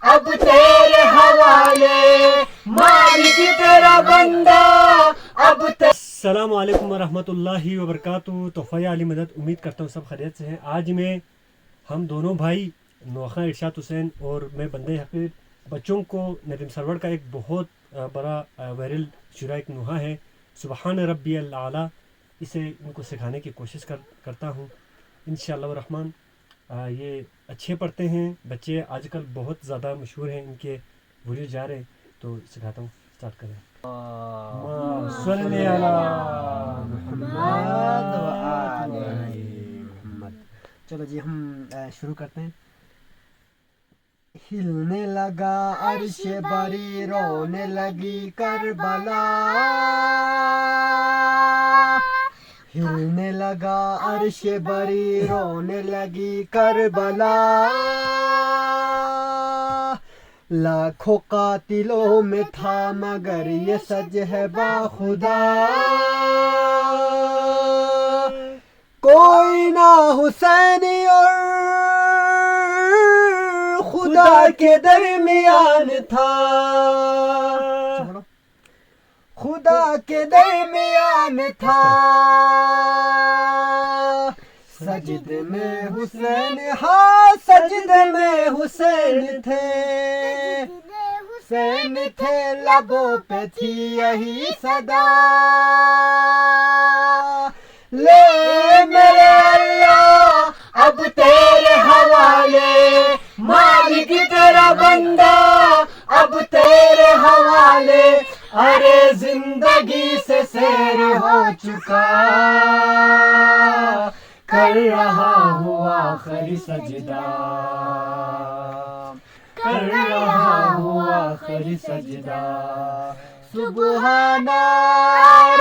اب تیرے حوالے مالک تیرا بندہ اب السلام علیکم ورحمۃ اللہ وبرکاتہ. تحفہ علی مدد, امید کرتا ہوں سب خیریت سے ہیں. آج ہم دونوں بھائی نوخہ ارشاد حسین اور میں بندے حقیر بچوں کو ندیم سرور کا ایک بہت بڑا وائرل شعرا ایک نوحہ ہے سبحان ربی الاعلیٰ, اسے ان کو سکھانے کی کوشش کرتا ہوں انشاءاللہ الرحمن. یہ اچھے پڑھتے ہیں بچے, آج کل بہت زیادہ مشہور ہیں, ان کے ویڈیو جا رہے ہیں تو سکھاتا ہوں. اسٹارٹ کریں. صلی علی محمد و آل محمد. چلو جی ہم شروع کرتے ہیں. ہلنے لگا عرش بری رونے لگی کربلا, ہلنے لگا عرش بری رونے لگی کربلا, لاکھوں قاتلوں میں تھا مگر یہ سج ہے با خدا, کوئی نہ حسینی اور خدا کے درمیان تھا, خدا کے درمیان تھا, سجد میں حسین, ہاں سجد میں حسین تھے, حسین تھے لبوں پہ تھی یہی صدا, لے میرے اللہ اب تیرے حوالے مالک تیرا بندہ اب تیرے حوالے, ارے زندگی سے سیر ہو چکا کر رہا ہوں آخری سجدہ, کر رہا ہوں آخری سجدہ, سبحان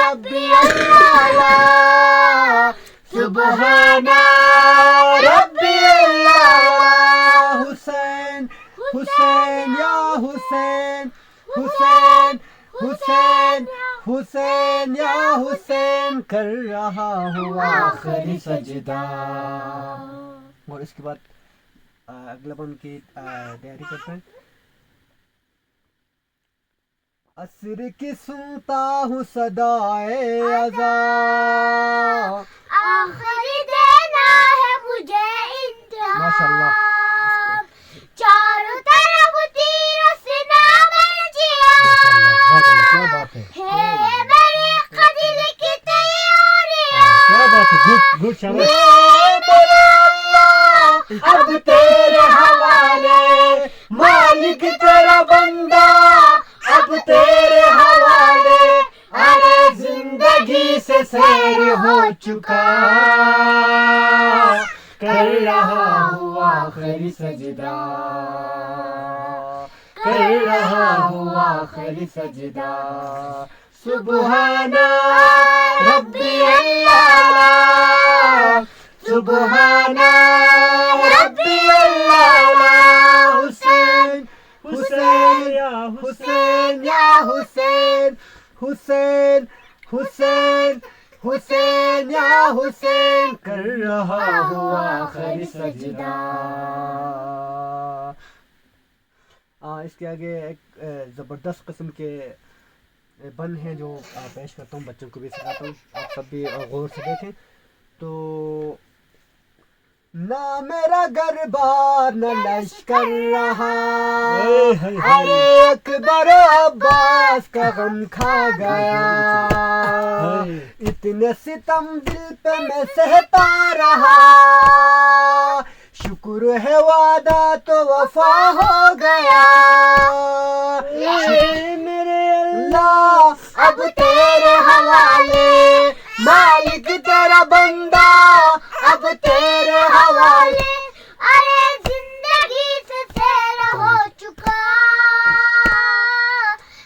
ربی الاعلیٰ, سبحان ربی الاعلیٰ, حسین حسین یا حسین, حسین حسین حسین یا حسین, کر رہا ہوں آخری سجدہ. اور اس کے بعد اگلا بن کی تیاری کرتے ہیں. عصر کی سنتا ہوں صدائے اذان, آخری دینا ہے مجھے ماشاءاللہ, انتہا, چاروں طرف تیر سنا مرجیا, کیا بات ہے, ہے میرے قتل کی تیاریاں, کیا بات ہے, گڈ شاباش. اب تیرے حوالے مالک تیرا بندہ اب تیرے حوالے, ارے زندگی سے سیر ہو چکا کر رہا ہوں آخری سجدہ, کر رہا ہوں آخری سجدہ, سبحان ربی الاعلیٰ, سبحان ربی الاعلیٰ, حسین حسین یا حسین یا حسین, حسین حسین حسین یا حسین, کر رہا ہوں آخری سجدہ. اس کے آگے ایک زبردست قسم کے بن ہیں جو پیش کرتا ہوں, بچوں کو بھی سکھاتا ہوں, آپ سب بھی غور سے دیکھیں. تو نہ میرا گھر بار نہ لشکر رہا, ارے اکبر عباس کا غم کھا گیا, اتنے ستم دل پہ میں سہتا رہا, شکر ہے وعدہ تو وفا ہو گیا, میرے اللہ اب تیرے حوالے مالک تیرا بندہ اب تیرے حوالے, ارے زندگی سے سیر ہو چکا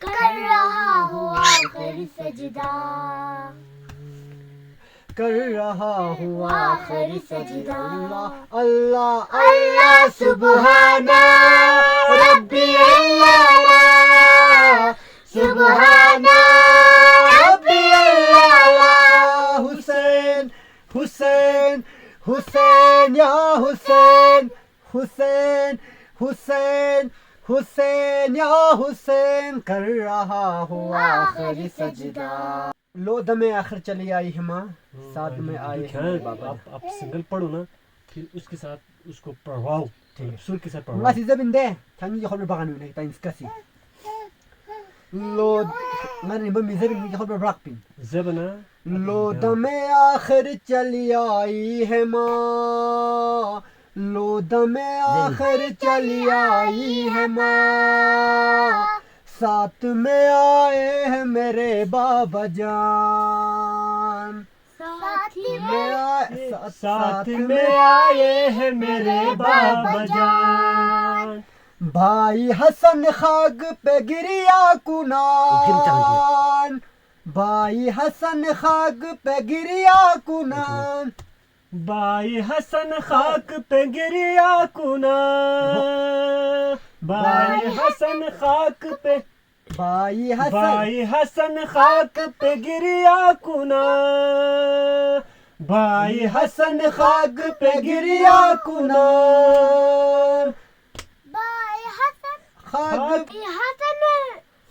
کر رہا ہوں آخری سجدہ, کر رہا ہوں آخری سجدہ. اللہ اللہ سبحان ربی الاعلیٰ, سبحان ربی الاعلیٰ, حسین حسین حسین یا حسین, حسین حسین حسین یا حسین کر رہا ہوں آخری سجدہ. لو دم آخر چلی آئی ہے ماں ساتھ میں آئے ہیں بابا. آپ سنگل پڑھو نا پھر اس کے ساتھ اس کو پڑھواؤ سر کے ساتھ پڑھواؤ. Nggak sih Zabinde, tangi jahol berbakan ini kita inskasi. Lo mana ni bami Zabin jahol berbakpin. زبنا Lo dame akhir chali aayi hai maa. Lo dame akhir chali aayi hai maa. ساتھ میں آئے ہیں میرے بابا جان. ساتھ میں آئے ہیں میرے بابا جان. بھائی حسن خاک پہ گریا کنان. بھائی حسن خاک پہ گریا کنان. بائی حسن خاک پہ گریا کنا. بائی حسن خاک پہ بھائی حسن بائی حسن خاک پہ گریا کنا. بائی حسن خاک پہ گریا کنان. بائی حسن خاک حسن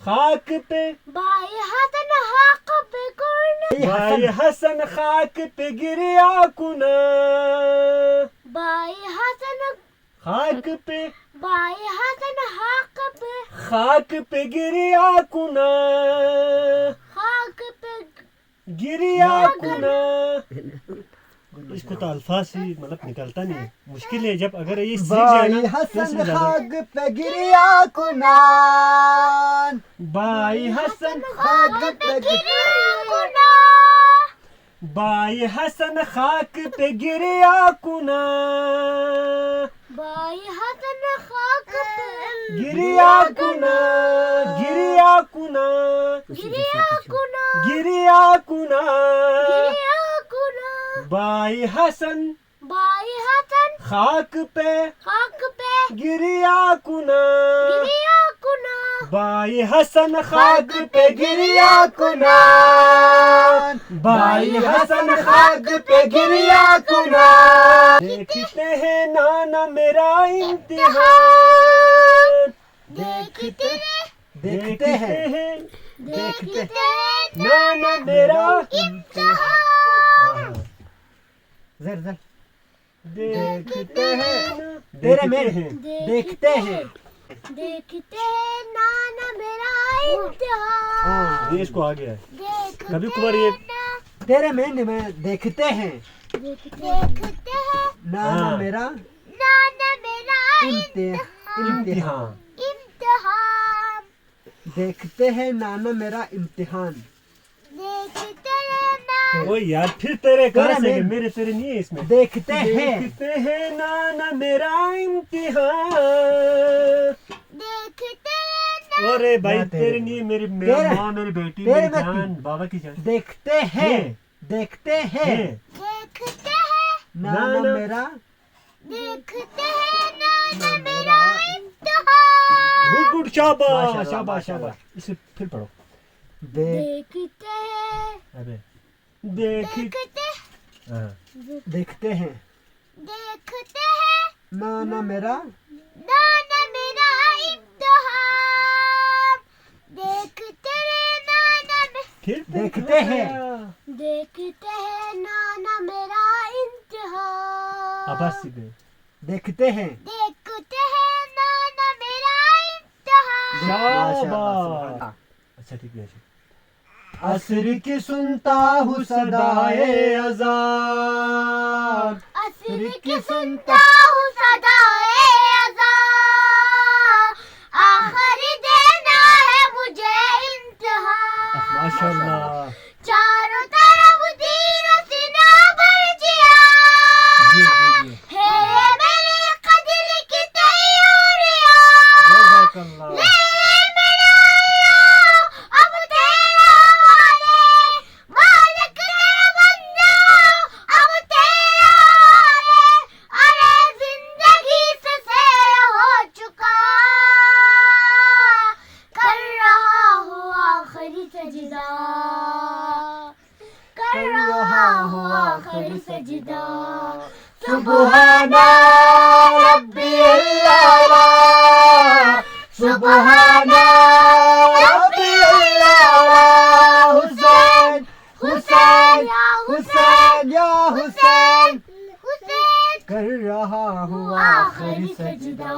خاک پہ بائی حسن حق پہ کرنا. بائی حسن خاک پہ گریا کنا. بائی حسن خاک پہ بائی حسن حق پہ خاک پہ گریا کنا. خاک پہ گریا کنا. اس کو تو الفاظ ہی مطلب نکلتا نہیں ہے. مشکل ہے جب اگر یہ سیکھ جائے بھائی نا تو حسن اس میں زیادہ. خاک پہ گریا کنان. بائی حسن خاک پہ گریا کنا. بائی حسن خاک پہ گریا کنا. بائی حسن خاک پہ گریا کنا. گریا کنا. گریا کنا. گریا کنا. گریا کنا. بائی حسن بائی حسن خاک پہ خاک پہ گریا کنا. گریا کنا. بائی حسن خاک پہ گریا کنا. بائی حسن خاک پہ گریا کنا. دیکھتے ہیں نانا میرا امتحان. دیکھتے دیکھتے ہیں دیکھتے نانا میرا امتحان. زر زر دیکھتے ہیں تیرے میں دیکھتے ہیں. دیکھتے نانا میرا امتحان. یہ اس کو آ گیا ہے. دیکھتے کبھی کبھار یہ تیرے میں دیکھتے ہیں دیکھتے ہیں نانا میرا نانا میرا امتحان. امتحان. امتحان. دیکھتے ہیں نانا میرا امتحان. دیکھتے نانا وہ یار پھر تیرے کہاں سے تیرے گئے؟ میں میرے تیرے نہیں ہے اس میں. دیکھتے ہیں دیکھتے ہیں نانا میرا امتحان. دیکھتے ارے بھائی نہ تیرے تیرے نہیں ہے. میری تیرے- ماں میری بیٹی تیرے میری میں جان بابا کی جان. دیکھتے ہیں دیکھتے ہیں دیکھتے ہیں نانا نانا میرا دیکھتے ہیں نانا میرا امتحان. گڈ گڈ شاباش ماشاءاللہ، شاباش ماشاءاللہ. شاباش. اسے پھر پڑھو. دیکھتے ہیں ابے دیکھ دیکھتے ہاں. دیکھتے ہیں دیکھتے ہیں نانا میرا نانا میرا امتحان. دیکھتے ہیں نانا پھر دیکھتے ہیں. دیکھتے ہیں نانا میرا امتحان. آواز سیکھ گئے. دیکھتے ہیں. دیکھتے ہیں نانا میرا امتحان. شاباش. ماشاءاللہ، سبحان. اچھا ٹھیک ہے. عصر کی سنتا ہوں صدائے اذان. عصر کی سنتا ہوں صدائے اذان. آخری دینا ہے مجھے امتحان. ماشاء اللہ. چاروں طرف دین و سنا بھر جیا ہے میرے قدر کی تیاریاں. جزاک اللہ. اب تیرا والے مالک تیرا بندہ. اب تیرا والے ارے زندگی سے سیر ہو چکا. کر رہا ہوں آخری سجدہ. کر رہا ہوں آخری سجدہ. سبحان ربی اللہ سبحان ربی اللہ حسین حسین حسین یا حسین حسین کر رہا ہوں آخری سجدہ